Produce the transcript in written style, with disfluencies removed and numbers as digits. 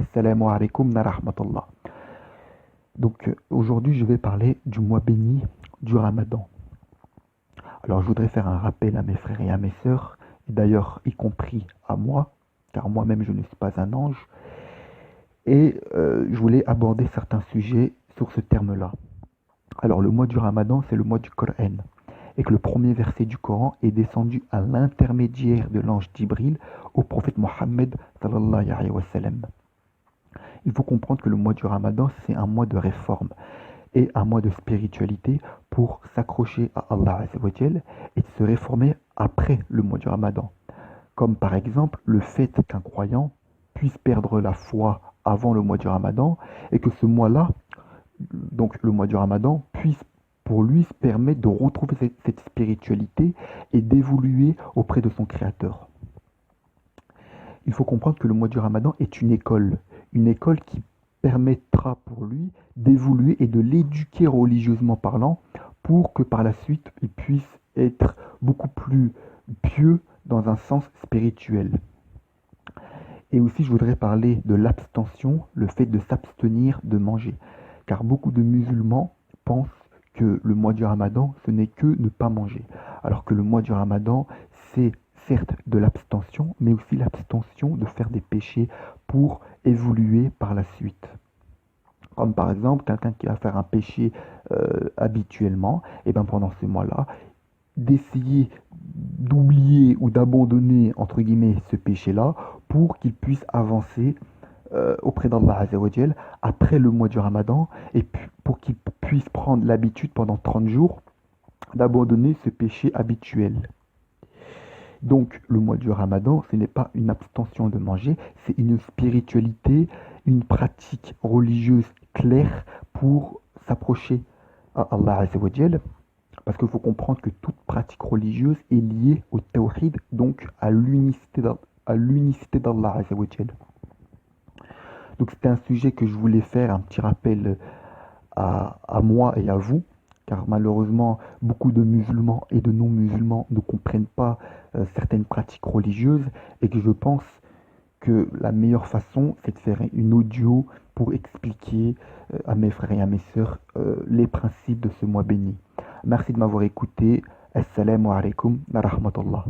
Assalamu alaikum wa rahmatullah. Donc aujourd'hui je vais parler du mois béni du Ramadan. Alors je voudrais faire un rappel à mes frères et à mes sœurs, et d'ailleurs y compris à moi, car moi-même je ne suis pas un ange, et je voulais aborder certains sujets sur ce terme-là. Alors le mois du Ramadan c'est le mois du Coran, et que le premier verset du Coran est descendu à l'intermédiaire de l'ange Jibril au prophète Mohammed sallallahu alayhi wa sallam. Il faut comprendre que le mois du Ramadan, c'est un mois de réforme et un mois de spiritualité pour s'accrocher à Allah Azza wa Jal et de se réformer après le mois du Ramadan. Comme par exemple le fait qu'un croyant puisse perdre la foi avant le mois du Ramadan et que ce mois-là, donc le mois du Ramadan, puisse pour lui se permettre de retrouver cette spiritualité et d'évoluer auprès de son Créateur. Il faut comprendre que le mois du Ramadan est une école qui permettra pour lui d'évoluer et de l'éduquer religieusement parlant pour que par la suite il puisse être beaucoup plus pieux dans un sens spirituel. Et aussi je voudrais parler de l'abstention, le fait de s'abstenir de manger. Car beaucoup de musulmans pensent que le mois du Ramadan, ce n'est que ne pas manger. Alors que le mois du Ramadan, c'est certes de l'abstention, mais aussi l'abstention de faire des péchés pour évoluer par la suite. Comme par exemple, quelqu'un qui va faire un péché habituellement, et bien pendant ce mois-là, d'essayer d'oublier ou d'abandonner, entre guillemets, ce péché-là pour qu'il puisse avancer auprès d'Allah Azza wa Jal après le mois du Ramadan et pour qu'il puisse prendre l'habitude pendant 30 jours d'abandonner ce péché habituel. Donc le mois du Ramadan, ce n'est pas une abstention de manger, c'est une spiritualité, une pratique religieuse claire pour s'approcher à Allah Azza wa Jal. Parce qu'il faut comprendre que toute pratique religieuse est liée au tawhid, donc à l'unicité d'Allah Azza wa Jal. Donc c'était un sujet que je voulais faire, un petit rappel à moi et à vous, car malheureusement beaucoup de musulmans et de non-musulmans ne comprennent pas certaines pratiques religieuses et que je pense que la meilleure façon c'est de faire une audio pour expliquer à mes frères et à mes sœurs les principes de ce mois béni. Merci de m'avoir écouté. Assalamu alaikum wa rahmatullah.